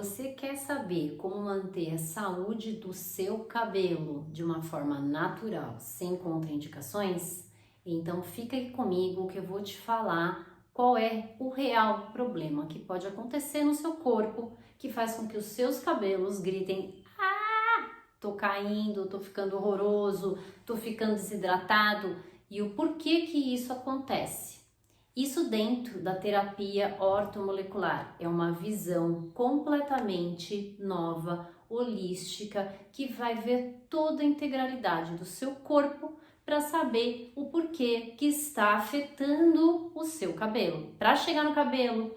Você quer saber como manter a saúde do seu cabelo de uma forma natural, sem contraindicações? Então fica aqui comigo que eu vou te falar qual é o real problema que pode acontecer no seu corpo que faz com que os seus cabelos gritem: "Ah, tô caindo, tô ficando horroroso, tô ficando desidratado", e o porquê que isso acontece. Isso dentro da terapia ortomolecular é uma visão completamente nova, holística, que vai ver toda a integralidade do seu corpo para saber o porquê que está afetando o seu cabelo. Para chegar no cabelo,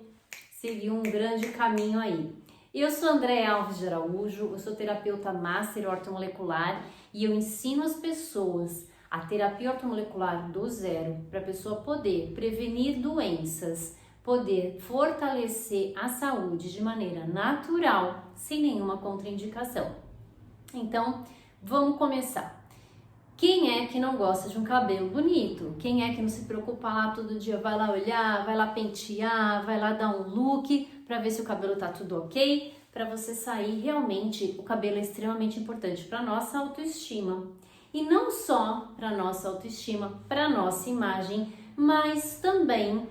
seria um grande caminho aí. Eu sou Andréa Alves de Araújo, eu sou terapeuta master ortomolecular e eu ensino as pessoas a terapia ortomolecular do zero para a pessoa poder prevenir doenças, poder fortalecer a saúde de maneira natural, sem nenhuma contraindicação. Então, vamos começar. Quem é que não gosta de um cabelo bonito? Quem é que não se preocupa lá todo dia, vai lá olhar, vai lá pentear, vai lá dar um look para ver se o cabelo tá tudo ok? Para você sair realmente, o cabelo é extremamente importante para nossa autoestima. E não só para nossa autoestima, para nossa imagem, mas também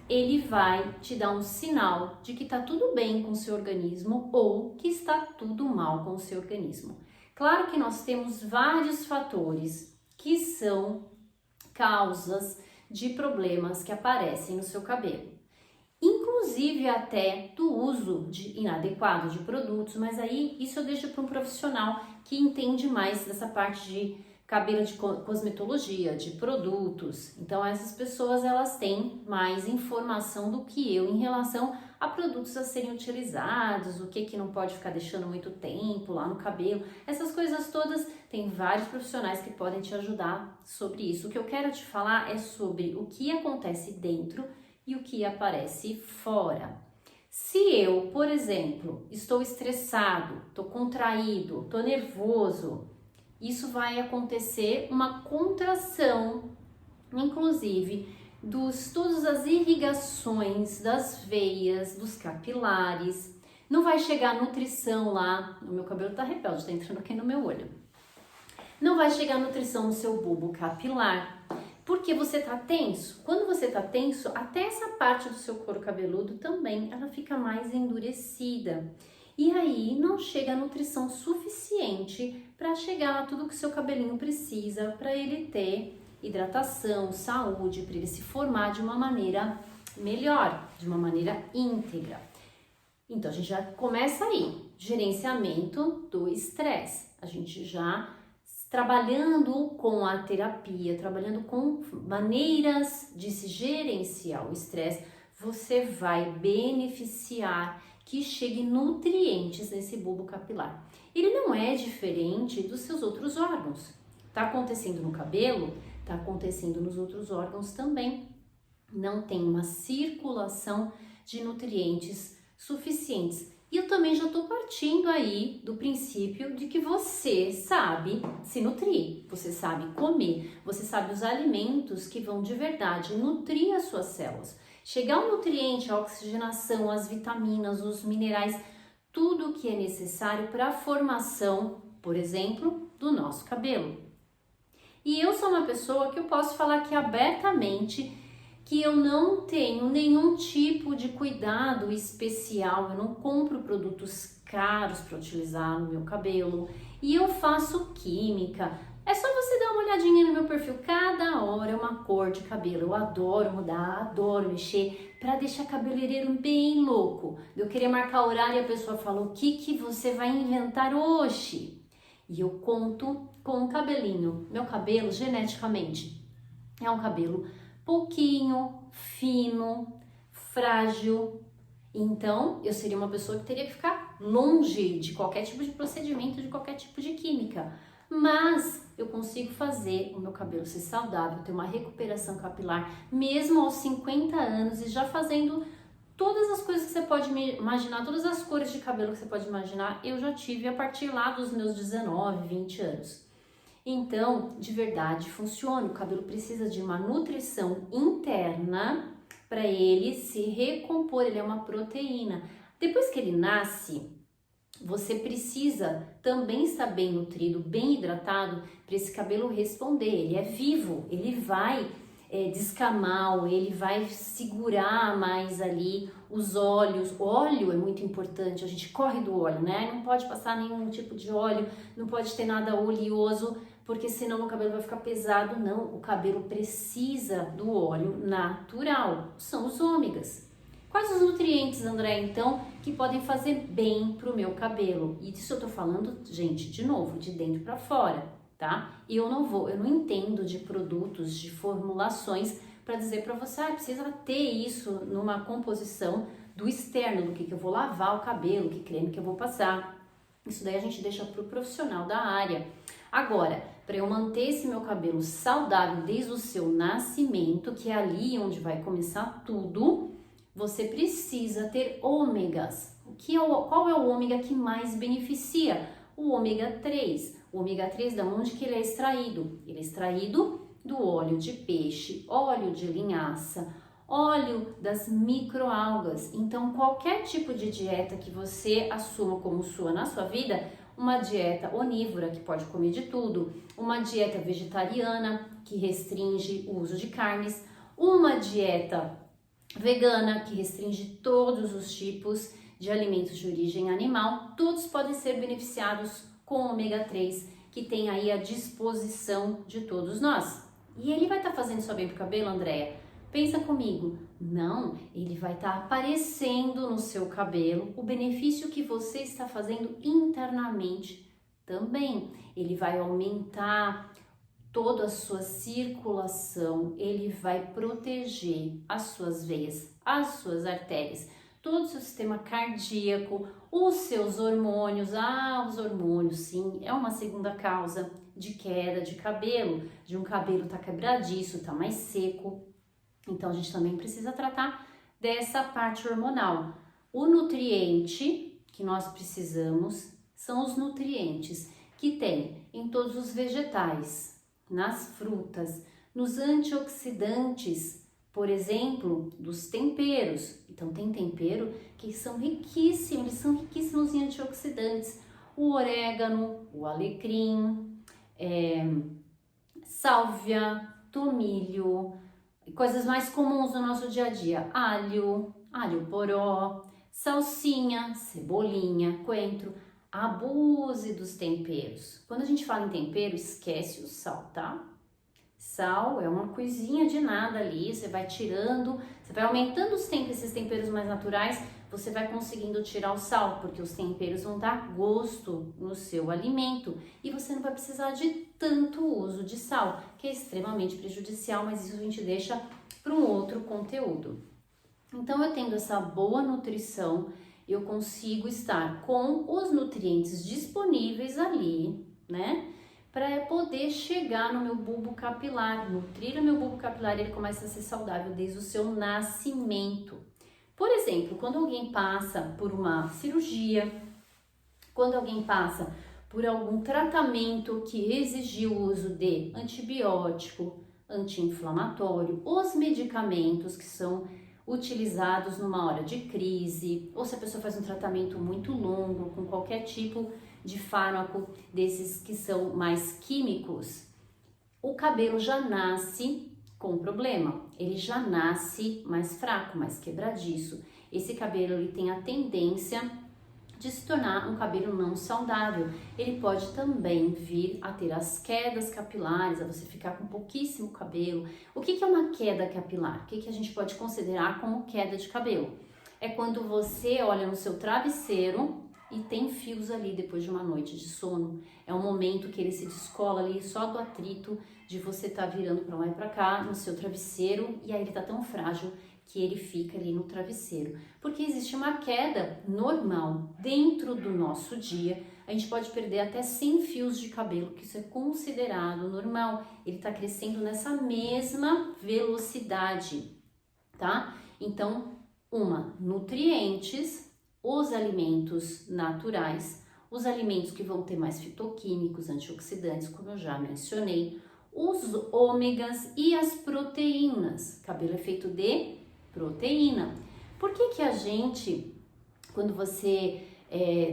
ele vai te dar um sinal de que está tudo bem com o seu organismo ou que está tudo mal com o seu organismo. Claro que nós temos vários fatores que são causas de problemas que aparecem no seu cabelo. Inclusive até do uso inadequado de produtos, mas aí isso eu deixo para um profissional que entende mais dessa parte de cabelo, de cosmetologia, de produtos. Então essas pessoas elas têm mais informação do que eu em relação a produtos a serem utilizados, o que não pode ficar deixando muito tempo lá no cabelo. Essas coisas todas, tem vários profissionais que podem te ajudar sobre isso. O que eu quero te falar é sobre o que acontece dentro e o que aparece fora. Se eu, por exemplo, estou estressado, estou contraído, estou nervoso, isso vai acontecer uma contração, inclusive, todas as irrigações das veias, dos capilares. Não vai chegar nutrição lá, o meu cabelo tá rebelde, tá entrando aqui no meu olho. Não vai chegar nutrição no seu bulbo capilar, porque você tá tenso. Quando você tá tenso, até essa parte do seu couro cabeludo também, ela fica mais endurecida. E aí não chega a nutrição suficiente para chegar a tudo que o seu cabelinho precisa para ele ter hidratação, saúde, para ele se formar de uma maneira melhor, de uma maneira íntegra. Então a gente já começa aí, gerenciamento do estresse. A gente já trabalhando com a terapia, trabalhando com maneiras de se gerenciar o estresse, você vai beneficiar que chegue nutrientes nesse bulbo capilar. Ele não é diferente dos seus outros órgãos. Tá acontecendo no cabelo, tá acontecendo nos outros órgãos também. Não tem uma circulação de nutrientes suficientes. E eu também já tô partindo aí do princípio de que você sabe se nutrir, você sabe comer, você sabe os alimentos que vão de verdade nutrir as suas células. Chegar o nutriente, a oxigenação, as vitaminas, os minerais, tudo o que é necessário para a formação, por exemplo, do nosso cabelo. E eu sou uma pessoa que eu posso falar aqui abertamente que eu não tenho nenhum tipo de cuidado especial, eu não compro produtos caros para utilizar no meu cabelo e eu faço química. É só você dar uma olhadinha no meu perfil, cada hora é uma cor de cabelo. Eu adoro mudar, adoro mexer para deixar cabeleireiro bem louco. Eu queria marcar horário e a pessoa falou: "O que você vai inventar hoje?" E eu conto com o cabelinho. Meu cabelo, geneticamente, é um cabelo pouquinho, fino, frágil. Então, eu seria uma pessoa que teria que ficar longe de qualquer tipo de procedimento, de qualquer tipo de química. Mas eu consigo fazer o meu cabelo ser saudável, ter uma recuperação capilar, mesmo aos 50 anos e já fazendo todas as coisas que você pode imaginar, todas as cores de cabelo que você pode imaginar, eu já tive a partir lá dos meus 19, 20 anos. Então, de verdade, funciona. O cabelo precisa de uma nutrição interna para ele se recompor, ele é uma proteína. Depois que ele nasce, você precisa também estar bem nutrido, bem hidratado para esse cabelo responder. Ele é vivo, ele vai descamar, ele vai segurar mais ali os óleos. O óleo é muito importante, a gente corre do óleo, né? Não pode passar nenhum tipo de óleo, não pode ter nada oleoso, porque senão o cabelo vai ficar pesado. Não, o cabelo precisa do óleo natural, são os ômegas. Quais os nutrientes, André, então, que podem fazer bem para o meu cabelo? E disso eu tô falando, gente, de novo, de dentro para fora, tá? E eu não entendo de produtos, de formulações para dizer para você, precisa ter isso numa composição do externo, do que eu vou lavar o cabelo, que creme que eu vou passar. Isso daí a gente deixa para o profissional da área. Agora, para eu manter esse meu cabelo saudável desde o seu nascimento, que é ali onde vai começar tudo, você precisa ter ômegas. Qual é o ômega que mais beneficia? O ômega 3. O ômega 3, da onde que ele é extraído? Ele é extraído do óleo de peixe, óleo de linhaça, óleo das microalgas. Então, qualquer tipo de dieta que você assuma como sua na sua vida, uma dieta onívora, que pode comer de tudo, uma dieta vegetariana, que restringe o uso de carnes, uma dieta vegana, que restringe todos os tipos de alimentos de origem animal, todos podem ser beneficiados com ômega 3, que tem aí à disposição de todos nós. E ele vai estar fazendo só bem pro cabelo, Andréia? Pensa comigo. Não, ele vai estar aparecendo no seu cabelo o benefício que você está fazendo internamente também. Ele vai aumentar toda a sua circulação, ele vai proteger as suas veias, as suas artérias, todo o seu sistema cardíaco, os seus hormônios. Os hormônios, sim, é uma segunda causa de queda de cabelo, de um cabelo tá quebradiço, tá mais seco. Então a gente também precisa tratar dessa parte hormonal. O nutriente que nós precisamos são os nutrientes que tem em todos os vegetais, nas frutas, nos antioxidantes, por exemplo, dos temperos. Então tem tempero que são riquíssimos, eles são riquíssimos em antioxidantes. O orégano, o alecrim, sálvia, tomilho, coisas mais comuns no nosso dia a dia, alho poró, salsinha, cebolinha, coentro. Abuse dos temperos. Quando a gente fala em tempero, esquece o sal, tá? Sal é uma coisinha de nada ali, você vai tirando, você vai aumentando esses temperos mais naturais, você vai conseguindo tirar o sal, porque os temperos vão dar gosto no seu alimento e você não vai precisar de tanto uso de sal, que é extremamente prejudicial, mas isso a gente deixa para um outro conteúdo. Então, eu tendo essa boa nutrição, eu consigo estar com os nutrientes disponíveis ali, né? Para poder chegar no meu bulbo capilar, nutrir o meu bulbo capilar, ele começa a ser saudável desde o seu nascimento. Por exemplo, quando alguém passa por uma cirurgia, quando alguém passa por algum tratamento que exigiu o uso de antibiótico, anti-inflamatório, os medicamentos que são utilizados numa hora de crise, ou se a pessoa faz um tratamento muito longo com qualquer tipo de fármaco desses que são mais químicos, o cabelo já nasce com problema, ele já nasce mais fraco, mais quebradiço. Esse cabelo ele tem a tendência de se tornar um cabelo não saudável. Ele pode também vir a ter as quedas capilares, a você ficar com pouquíssimo cabelo. O que é uma queda capilar? O que a gente pode considerar como queda de cabelo? É quando você olha no seu travesseiro e tem fios ali depois de uma noite de sono. É um momento que ele se descola ali só do atrito de você estar virando para lá e para cá no seu travesseiro, e aí ele tá tão frágil que ele fica ali no travesseiro. Porque existe uma queda normal dentro do nosso dia. A gente pode perder até 100 fios de cabelo, que isso é considerado normal. Ele tá crescendo nessa mesma velocidade, tá? Então, nutrientes, os alimentos naturais, os alimentos que vão ter mais fitoquímicos, antioxidantes, como eu já mencionei, os ômegas e as proteínas. Cabelo é feito de proteína. Por que a gente, quando você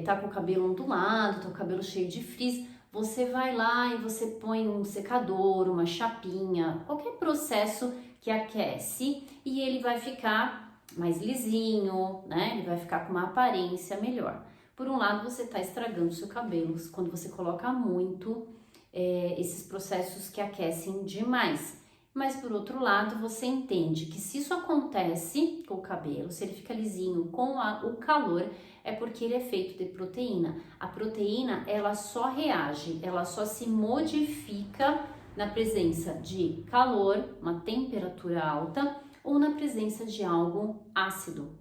tá com o cabelo ondulado, tá com o cabelo cheio de frizz, você vai lá e você põe um secador, uma chapinha, qualquer processo que aquece e ele vai ficar mais lisinho, né? Ele vai ficar com uma aparência melhor. Por um lado, você está estragando o seu cabelo quando você coloca muito esses processos que aquecem demais. Mas por outro lado, você entende que se isso acontece com o cabelo, se ele fica lisinho com o calor, é porque ele é feito de proteína. A proteína, ela só reage, ela só se modifica na presença de calor, uma temperatura alta, ou na presença de algo ácido.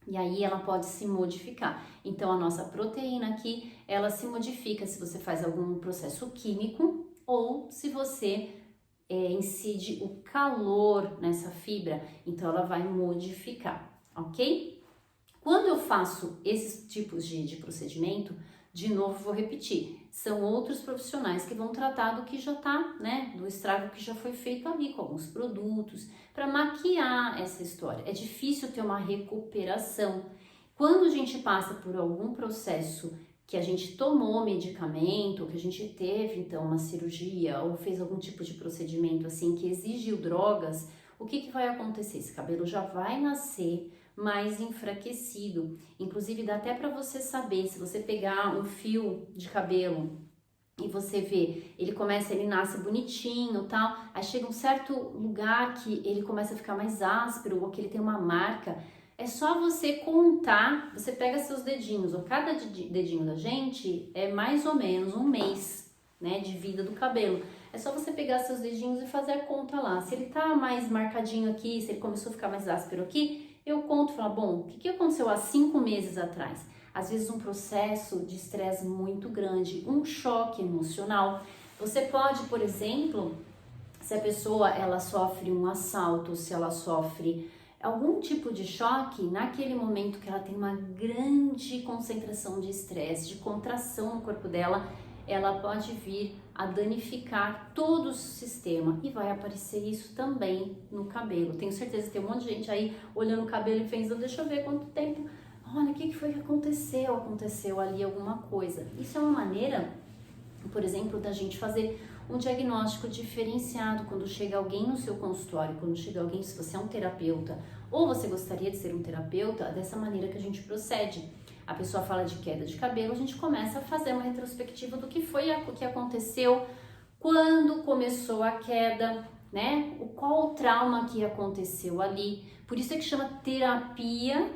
E aí ela pode se modificar. Então a nossa proteína aqui, ela se modifica se você faz algum processo químico ou se você incide o calor nessa fibra, então ela vai modificar, ok? Quando eu faço esses tipos de procedimento, de novo vou repetir, são outros profissionais que vão tratar do que já tá, né, do estrago que já foi feito ali, com alguns produtos, para maquiar essa história. É difícil ter uma recuperação. Quando a gente passa por algum processo que a gente tomou medicamento, que a gente teve então uma cirurgia ou fez algum tipo de procedimento assim que exigiu drogas, o que vai acontecer? Esse cabelo já vai nascer mais enfraquecido. Inclusive dá até para você saber, se você pegar um fio de cabelo e você vê, ele nasce bonitinho, tal, aí chega um certo lugar que ele começa a ficar mais áspero ou que ele tem uma marca. É só você contar, você pega seus dedinhos, ou cada dedinho da gente é mais ou menos um mês, né, de vida do cabelo. É só você pegar seus dedinhos e fazer a conta lá. Se ele tá mais marcadinho aqui, se ele começou a ficar mais áspero aqui, eu conto e falo, bom, o que aconteceu há 5 meses atrás? Às vezes um processo de estresse muito grande, um choque emocional. Você pode, por exemplo, se a pessoa ela sofre um assalto, se ela sofre algum tipo de choque, naquele momento que ela tem uma grande concentração de estresse, de contração no corpo dela, ela pode vir a danificar todo o sistema e vai aparecer isso também no cabelo. Tenho certeza que tem um monte de gente aí olhando o cabelo e pensando, deixa eu ver quanto tempo, olha, o que foi que aconteceu? Aconteceu ali alguma coisa. Isso é uma maneira, por exemplo, da gente fazer um diagnóstico diferenciado quando chega alguém no seu consultório, quando chega alguém, se você é um terapeuta ou você gostaria de ser um terapeuta, dessa maneira que a gente procede. A pessoa fala de queda de cabelo, a gente começa a fazer uma retrospectiva do que foi o que aconteceu, quando começou a queda, né? Qual o trauma que aconteceu ali. Por isso é que chama terapia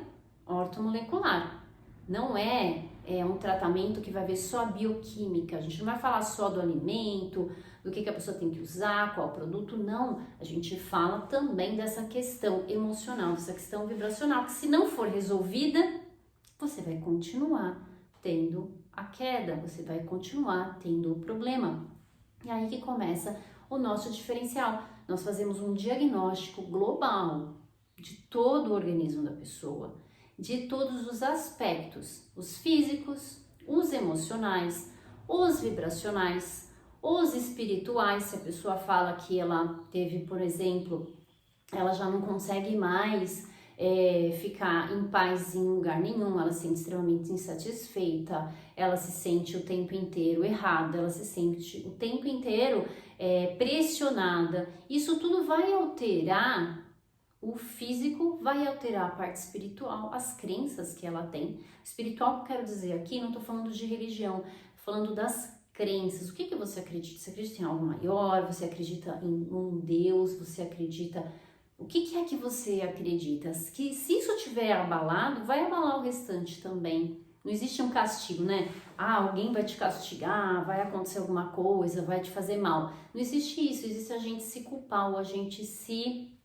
ortomolecular. Não é um tratamento que vai ver só a bioquímica, a gente não vai falar só do alimento, do que a pessoa tem que usar, qual produto, não. A gente fala também dessa questão emocional, dessa questão vibracional, que se não for resolvida, você vai continuar tendo a queda, você vai continuar tendo o problema. E aí que começa o nosso diferencial. Nós fazemos um diagnóstico global de todo o organismo da pessoa, de todos os aspectos, os físicos, os emocionais, os vibracionais, os espirituais. Se a pessoa fala que ela teve, por exemplo, ela já não consegue mais ficar em paz em lugar nenhum, ela se sente extremamente insatisfeita, ela se sente o tempo inteiro errada, ela se sente o tempo inteiro pressionada. Isso tudo vai alterar o físico, vai alterar a parte espiritual, as crenças que ela tem. Espiritual, que eu quero dizer aqui, não estou falando de religião, tô falando das crenças. O que você acredita? Você acredita em algo maior? Você acredita em um Deus? Você acredita... O que é que você acredita? Que se isso tiver abalado, vai abalar o restante também. Não existe um castigo, né? Ah, alguém vai te castigar, vai acontecer alguma coisa, vai te fazer mal. Não existe isso, existe a gente se culpar ou a gente se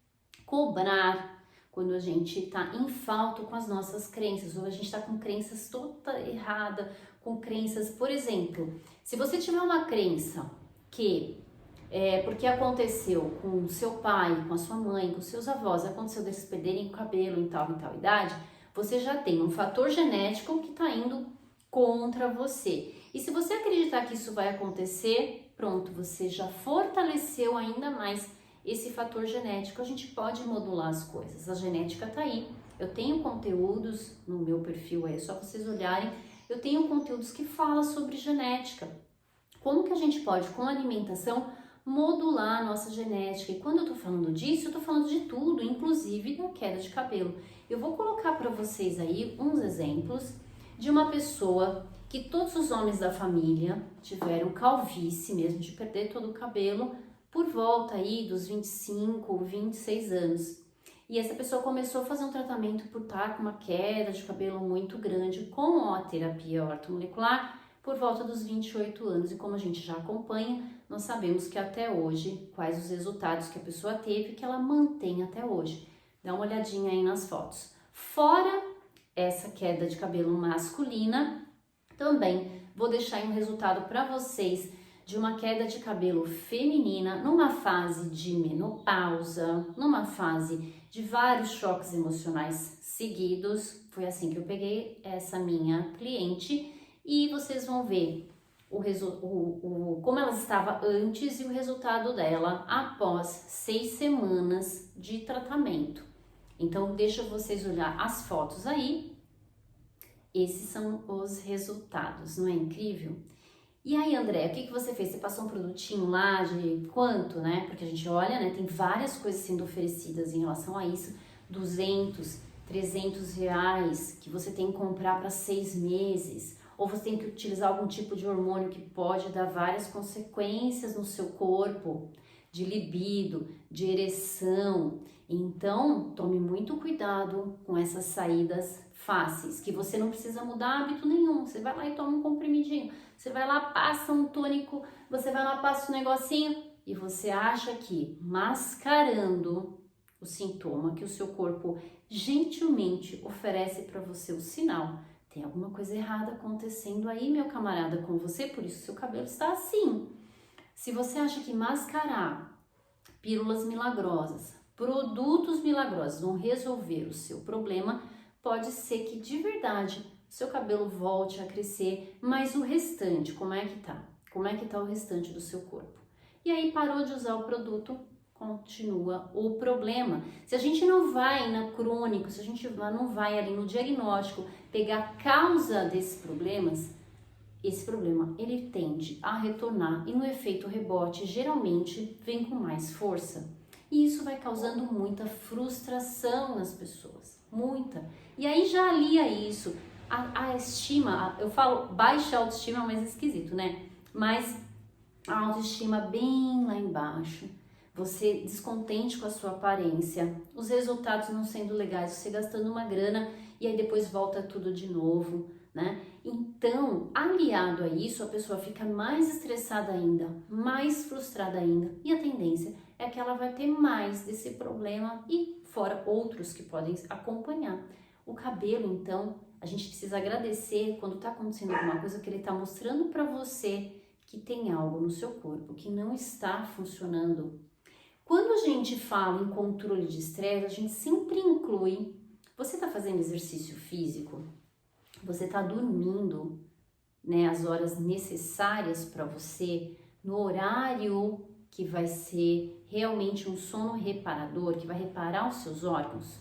cobrar quando a gente está em falta com as nossas crenças, ou a gente está com crenças toda errada, com crenças, por exemplo, se você tiver uma crença que porque aconteceu com o seu pai, com a sua mãe, com os seus avós, aconteceu deles perderem o cabelo em tal idade, você já tem um fator genético que está indo contra você. E se você acreditar que isso vai acontecer, pronto, você já fortaleceu ainda mais esse fator genético. A gente pode modular as coisas, a genética tá aí. Eu tenho conteúdos no meu perfil, é só vocês olharem, eu tenho conteúdos que falam sobre genética. Como que a gente pode, com a alimentação, modular a nossa genética? E quando eu tô falando disso, eu tô falando de tudo, inclusive da queda de cabelo. Eu vou colocar para vocês aí uns exemplos de uma pessoa que todos os homens da família tiveram calvície mesmo, de perder todo o cabelo, por volta aí dos 25, 26 anos. E essa pessoa começou a fazer um tratamento por estar com uma queda de cabelo muito grande com a terapia ortomolecular por volta dos 28 anos. E como a gente já acompanha, nós sabemos que até hoje, quais os resultados que a pessoa teve, que ela mantém até hoje. Dá uma olhadinha aí nas fotos. Fora essa queda de cabelo masculina, também vou deixar aí um resultado para vocês de uma queda de cabelo feminina numa fase de menopausa, numa fase de vários choques emocionais seguidos. Foi assim que eu peguei essa minha cliente e vocês vão ver como ela estava antes e o resultado dela após 6 semanas de tratamento. Então, deixa vocês olhar as fotos aí. Esses são os resultados, não é incrível? E aí, André, o que você fez? Você passou um produtinho lá de quanto, né? Porque a gente olha, né? Tem várias coisas sendo oferecidas em relação a isso. 200, 300 reais que você tem que comprar para 6 meses. Ou você tem que utilizar algum tipo de hormônio que pode dar várias consequências no seu corpo, de libido, de ereção. Então, tome muito cuidado com essas saídas fáceis, que você não precisa mudar hábito nenhum. Você vai lá e toma um comprimidinho, você vai lá, passa um tônico, você vai lá, passa um negocinho e você acha que mascarando o sintoma que o seu corpo gentilmente oferece para você o sinal, tem alguma coisa errada acontecendo aí, meu camarada, com você, por isso seu cabelo está assim. Se você acha que mascarar pílulas milagrosas, produtos milagrosos vão resolver o seu problema, pode ser que de verdade seu cabelo volte a crescer, mas o restante, como é que tá? Como é que tá o restante do seu corpo? E aí parou de usar o produto, continua o problema. Se a gente não vai na crônico, se a gente não vai ali no diagnóstico, pegar a causa desses problemas, esse problema ele tende a retornar e no efeito rebote geralmente vem com mais força. E isso vai causando muita frustração nas pessoas, muita. E aí já alia isso, a estima, eu falo baixa autoestima, mas é esquisito, né? Mas a autoestima bem lá embaixo, você descontente com a sua aparência, os resultados não sendo legais, você gastando uma grana e aí depois volta tudo de novo, né? Então, aliado a isso, a pessoa fica mais estressada ainda, mais frustrada ainda, e a tendência é que ela vai ter mais desse problema e fora outros que podem acompanhar. O cabelo, então, a gente precisa agradecer quando está acontecendo alguma coisa que ele está mostrando para você que tem algo no seu corpo que não está funcionando. Quando a gente fala em controle de estresse, a gente sempre inclui, você está fazendo exercício físico? Você está dormindo, né, as horas necessárias para você, no horário que vai ser realmente um sono reparador, que vai reparar os seus órgãos?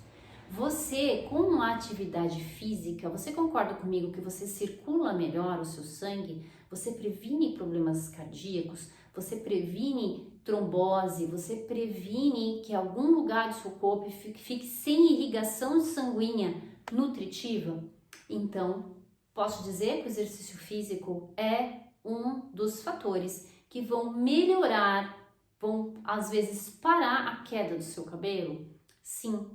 Você, com a atividade física, você concorda comigo que você circula melhor o seu sangue? Você previne problemas cardíacos? Você previne trombose? Você previne que algum lugar do seu corpo fique sem irrigação sanguínea nutritiva? Então, posso dizer que o exercício físico é um dos fatores que vão melhorar, vão às vezes parar a queda do seu cabelo? Sim.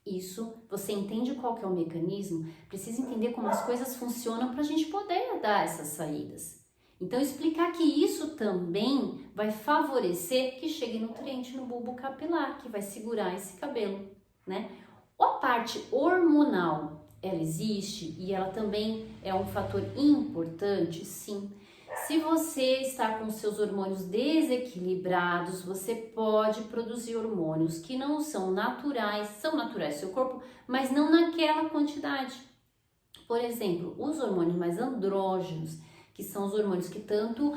Isso, você entende qual que é o mecanismo? Precisa entender como as coisas funcionam para a gente poder dar essas saídas. Então, explicar que isso também vai favorecer que chegue nutriente no bulbo capilar, que vai segurar esse cabelo, né? A parte hormonal, ela existe e ela também é um fator importante, sim. Se você está com seus hormônios desequilibrados, você pode produzir hormônios que não são naturais do seu corpo, mas não naquela quantidade. Por exemplo, os hormônios mais andrógenos, que são os hormônios que tanto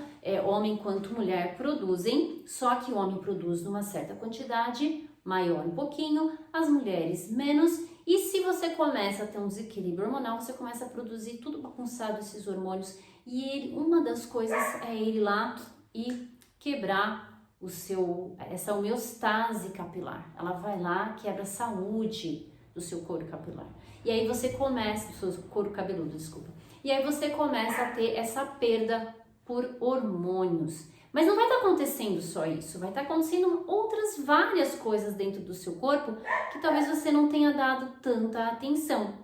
homem quanto mulher produzem, só que o homem produz numa certa quantidade, maior um pouquinho, as mulheres menos, E se você começa a ter um desequilíbrio hormonal, você começa a produzir tudo bagunçado, esses hormônios, e uma das coisas é ele ir lá e quebrar essa homeostase capilar. Ela vai lá, quebra a saúde do seu couro capilar. E aí você começa, do seu couro cabeludo, desculpa. E aí você começa a ter essa perda por hormônios. Mas não vai estar acontecendo só isso, vai estar acontecendo outras várias coisas dentro do seu corpo que talvez você não tenha dado tanta atenção.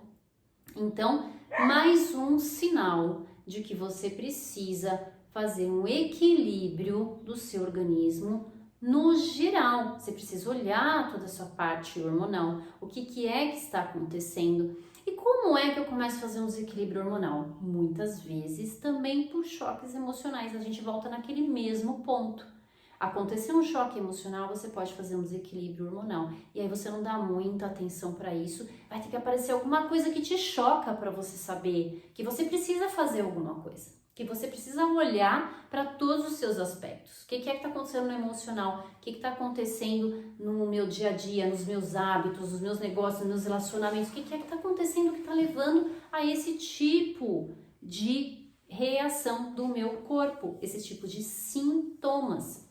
Então, mais um sinal de que você precisa fazer um equilíbrio do seu organismo no geral. Você precisa olhar toda a sua parte hormonal, o que é que está acontecendo. E como é que eu começo a fazer um desequilíbrio hormonal? Muitas vezes também por choques emocionais, a gente volta naquele mesmo ponto. Aconteceu um choque emocional, você pode fazer um desequilíbrio hormonal. E aí você não dá muita atenção para isso, vai ter que aparecer alguma coisa que te choca para você saber que você precisa fazer alguma coisa. Que você precisa olhar para todos os seus aspectos. O que é que está acontecendo no emocional? O que está acontecendo no meu dia a dia, nos meus hábitos, nos meus negócios, nos meus relacionamentos? O que é que está acontecendo que está levando a esse tipo de reação do meu corpo? Esse tipo de sintomas.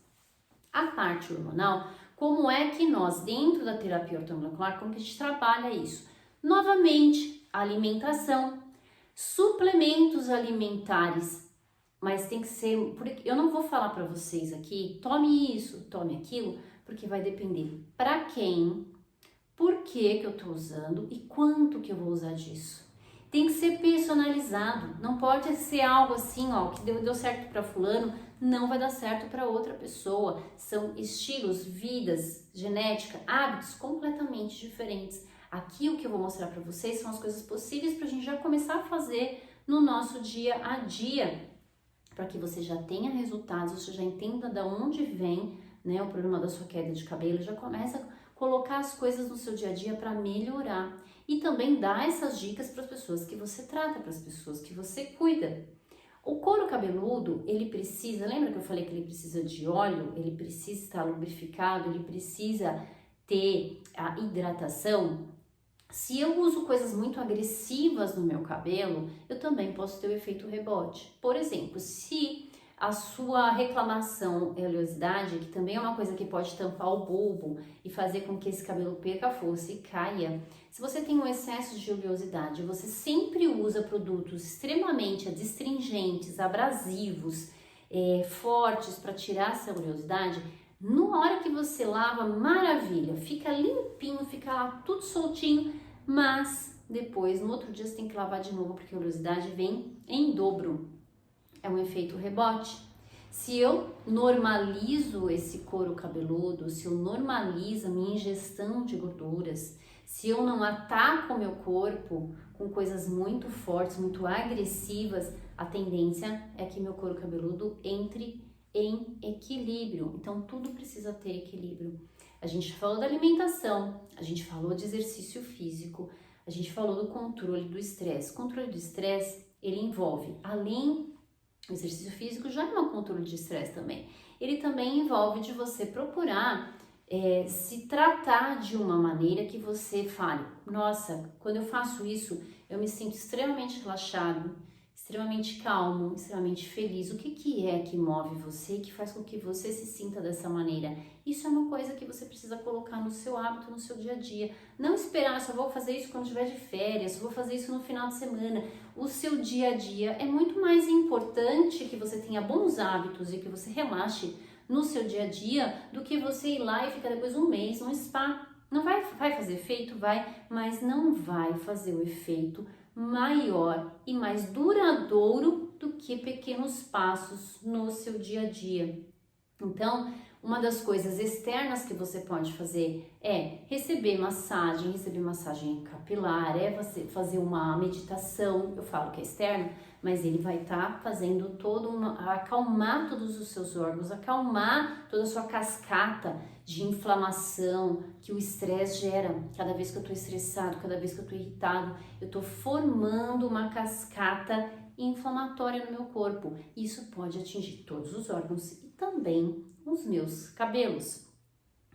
A parte hormonal, como é que nós, dentro da terapia ortomolecular, como que a gente trabalha isso? Novamente, alimentação, suplementos alimentares, mas tem que ser, porque eu não vou falar para vocês aqui, tome isso, tome aquilo, porque vai depender para quem, por que eu tô usando e quanto que eu vou usar disso. Tem que ser personalizado, não pode ser algo assim, ó, que deu certo para fulano, não vai dar certo para outra pessoa. São estilos, vidas, genética, hábitos completamente diferentes. Aqui o que eu vou mostrar para vocês são as coisas possíveis para a gente já começar a fazer no nosso dia a dia, para que você já tenha resultados, você já entenda de onde vem, né, o problema da sua queda de cabelo, já começa a colocar as coisas no seu dia a dia para melhorar e também dar essas dicas para as pessoas que você trata, para as pessoas que você cuida. O couro cabeludo, ele precisa, lembra que eu falei que ele precisa de óleo, ele precisa estar lubrificado, ele precisa ter a hidratação. Se eu uso coisas muito agressivas no meu cabelo, eu também posso ter o efeito rebote. Por exemplo, se a sua reclamação é oleosidade, que também é uma coisa que pode tampar o bulbo e fazer com que esse cabelo perca a força e caia. Se você tem um excesso de oleosidade, você sempre usa produtos extremamente adstringentes, abrasivos, fortes para tirar essa oleosidade, na hora que você lava, maravilha, fica limpinho, fica lá tudo soltinho, mas depois, no outro dia, você tem que lavar de novo, porque a oleosidade vem em dobro. É um efeito rebote. Se eu normalizo esse couro cabeludo, se eu normalizo a minha ingestão de gorduras, se eu não ataco o meu corpo com coisas muito fortes, muito agressivas, a tendência é que meu couro cabeludo entre em equilíbrio. Então, tudo precisa ter equilíbrio. A gente falou da alimentação, a gente falou de exercício físico, a gente falou do controle do estresse. O controle do estresse, ele envolve, além do exercício físico, já é um controle de estresse também. Ele também envolve de você procurar se tratar de uma maneira que você fale, nossa, quando eu faço isso, eu me sinto extremamente relaxado, extremamente calmo, extremamente feliz. O que é que move você, que faz com que você se sinta dessa maneira? Isso é uma coisa que você precisa colocar no seu hábito, no seu dia a dia. Não esperar, só vou fazer isso quando estiver de férias, só vou fazer isso no final de semana. O seu dia a dia é muito mais importante que você tenha bons hábitos e que você relaxe no seu dia a dia do que você ir lá e ficar depois um mês num spa. Não vai fazer efeito? Vai, mas não vai fazer o efeito maior e mais duradouro do que pequenos passos no seu dia a dia. Então, uma das coisas externas que você pode fazer é receber massagem capilar, é você fazer uma meditação. Eu falo que é externo, mas ele vai estar fazendo acalmar todos os seus órgãos, acalmar toda a sua cascata de inflamação que o estresse gera. Cada vez que eu estou estressado, cada vez que eu estou irritado, eu estou formando uma cascata inflamatória no meu corpo. Isso pode atingir todos os órgãos e também os meus cabelos.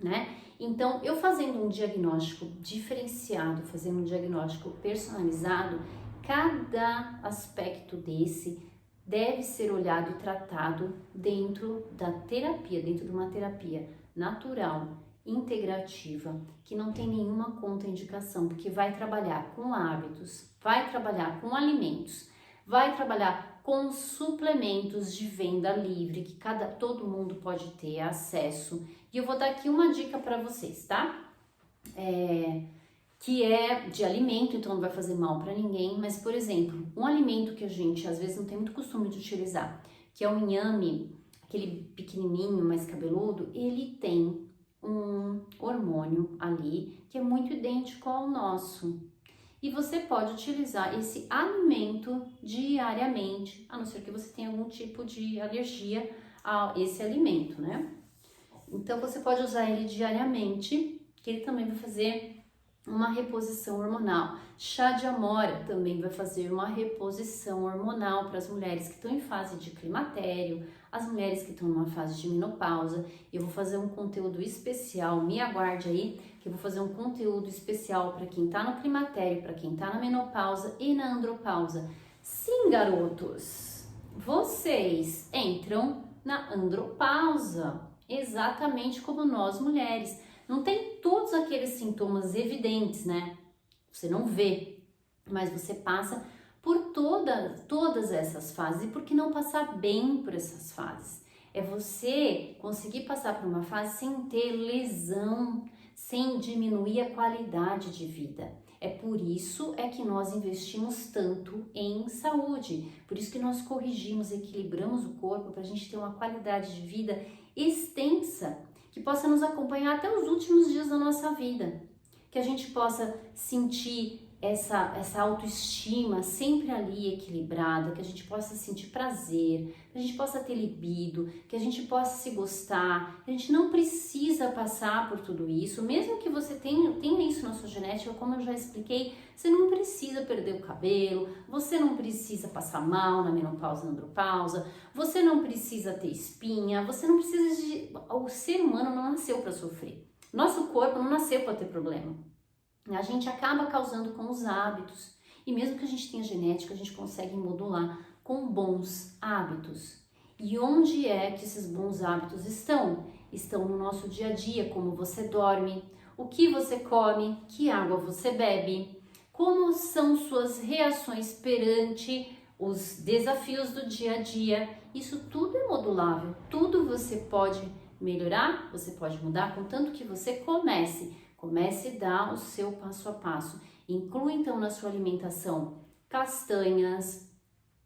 né? Então, eu fazendo um diagnóstico diferenciado, fazendo um diagnóstico personalizado, cada aspecto desse deve ser olhado e tratado dentro da terapia, dentro de uma terapia natural, integrativa, que não tem nenhuma contraindicação, porque vai trabalhar com hábitos, vai trabalhar com alimentos, vai trabalhar com suplementos de venda livre, que todo mundo pode ter acesso. E eu vou dar aqui uma dica para vocês, tá? Que é de alimento, então não vai fazer mal para ninguém, mas, por exemplo, um alimento que a gente às vezes não tem muito costume de utilizar, que é o inhame, aquele pequenininho, mais cabeludo, ele tem um hormônio ali que é muito idêntico ao nosso. E você pode utilizar esse alimento diariamente, a não ser que você tenha algum tipo de alergia a esse alimento, né? Então você pode usar ele diariamente, que ele também vai fazer uma reposição hormonal. Chá de amora também vai fazer uma reposição hormonal para as mulheres que estão em fase de climatério, as mulheres que estão numa fase de menopausa. Eu vou fazer um conteúdo especial, me aguarde aí, que eu vou fazer um conteúdo especial para quem está no climatério, para quem está na menopausa e na andropausa. Sim, garotos, vocês entram na andropausa, exatamente como nós mulheres. Não tem todos aqueles sintomas evidentes, né? Você não vê, mas você passa por todas essas fases. E por que não passar bem por essas fases? É você conseguir passar por uma fase sem ter lesão, sem diminuir a qualidade de vida. É por isso que nós investimos tanto em saúde, por isso que nós corrigimos, equilibramos o corpo para a gente ter uma qualidade de vida extensa, que possa nos acompanhar até os últimos dias da nossa vida, que a gente possa sentir essa autoestima sempre ali equilibrada, que a gente possa sentir prazer, que a gente possa ter libido, que a gente possa se gostar. A gente não precisa passar por tudo isso, mesmo que você tenha isso na sua genética, como eu já expliquei, você não precisa perder o cabelo, você não precisa passar mal na menopausa, na andropausa, você não precisa ter espinha, você não precisa de... O ser humano não nasceu para sofrer, nosso corpo não nasceu para ter problema. A gente acaba causando com os hábitos, e mesmo que a gente tenha genética, a gente consegue modular com bons hábitos. E onde é que esses bons hábitos estão? Estão no nosso dia a dia, como você dorme, o que você come, que água você bebe, como são suas reações perante os desafios do dia a dia. Isso tudo é modulável, tudo você pode melhorar, você pode mudar, contanto que você comece a dar o seu passo a passo. Inclua então na sua alimentação castanhas,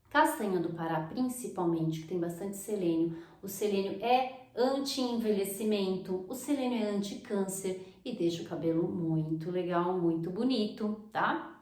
castanha do Pará principalmente, que tem bastante selênio. O selênio é anti-envelhecimento, o selênio é anti-câncer e deixa o cabelo muito legal, muito bonito, tá?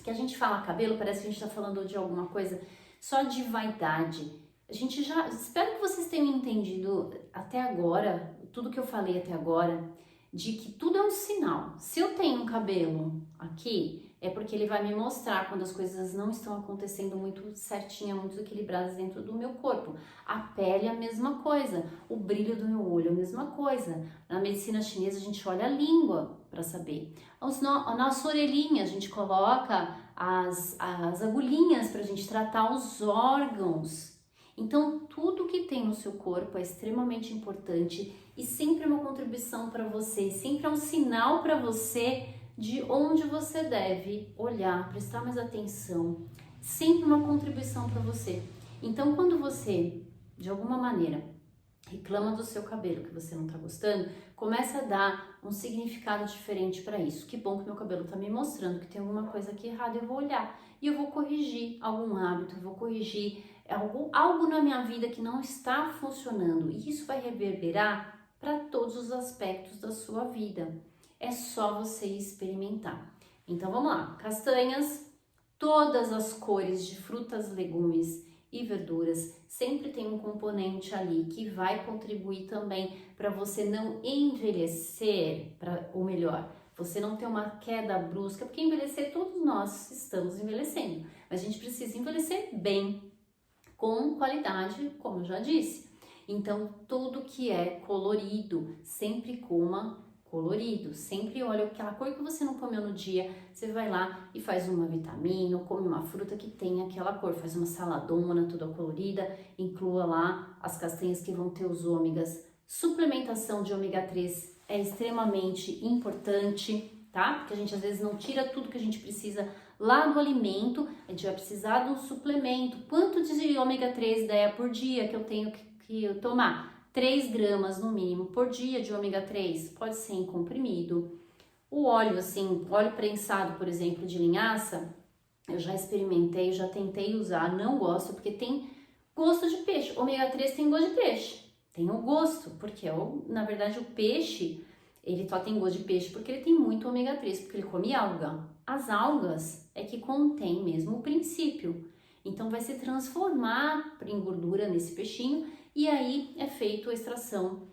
Que a gente fala cabelo, parece que a gente tá falando de alguma coisa só de vaidade. A gente já, espero que vocês tenham entendido até agora, tudo que eu falei até agora, de que tudo é um sinal. Se eu tenho um cabelo aqui, é porque ele vai me mostrar quando as coisas não estão acontecendo muito certinha, muito equilibradas dentro do meu corpo. A pele é a mesma coisa, o brilho do meu olho é a mesma coisa. Na medicina chinesa a gente olha a língua para saber. A nossa orelhinha a gente coloca as agulhinhas para a gente tratar os órgãos. Então, tudo que tem no seu corpo é extremamente importante e sempre é uma contribuição para você, sempre é um sinal para você de onde você deve olhar, prestar mais atenção, sempre uma contribuição para você. Então, quando você, de alguma maneira, reclama do seu cabelo que você não está gostando, começa a dar um significado diferente para isso. Que bom que meu cabelo está me mostrando que tem alguma coisa aqui errada, eu vou olhar e eu vou corrigir algum hábito, eu vou corrigir algo na minha vida que não está funcionando, e isso vai reverberar para todos os aspectos da sua vida. É só você experimentar. Então vamos lá, castanhas, todas as cores de frutas, legumes e verduras, sempre tem um componente ali que vai contribuir também para você não envelhecer, ou melhor, você não ter uma queda brusca, porque envelhecer todos nós estamos envelhecendo, mas a gente precisa envelhecer bem, com qualidade, como eu já disse. Então, tudo que é colorido, sempre coma colorido. Sempre olha aquela cor que você não comeu no dia, você vai lá e faz uma vitamina, ou come uma fruta que tem aquela cor, faz uma saladona toda colorida, inclua lá as castanhas que vão ter os ômegas. Suplementação de ômega 3 é extremamente importante, tá? Porque a gente às vezes não tira tudo que a gente precisa lá do alimento, a gente vai precisar de um suplemento. Quanto de ômega 3 ideia por dia que eu tenho que tomar? 3 gramas no mínimo por dia de ômega 3, pode ser em comprimido. O óleo, assim, óleo prensado, por exemplo, de linhaça, eu já experimentei, já tentei usar, não gosto, porque tem gosto de peixe. Ômega 3 tem gosto de peixe, tem o gosto, porque na verdade o peixe, ele só tem gosto de peixe porque ele tem muito ômega 3, porque ele come alga. As algas é que contém mesmo o princípio, então vai se transformar em gordura nesse peixinho, e aí é feito a extração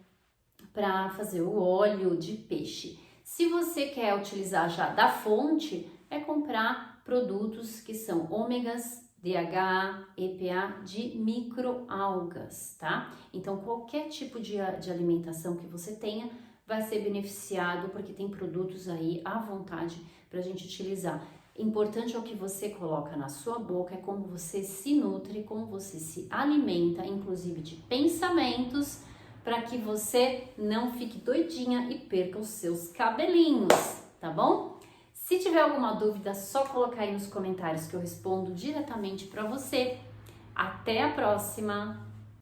para fazer o óleo de peixe. Se você quer utilizar já da fonte, é comprar produtos que são ômegas, DHA, EPA de microalgas, tá? Então, qualquer tipo de alimentação que você tenha vai ser beneficiado, porque tem produtos aí à vontade para a gente utilizar. Importante é o que você coloca na sua boca, é como você se nutre, como você se alimenta, inclusive de pensamentos, para que você não fique doidinha e perca os seus cabelinhos, tá bom? Se tiver alguma dúvida, só colocar aí nos comentários que eu respondo diretamente para você. Até a próxima!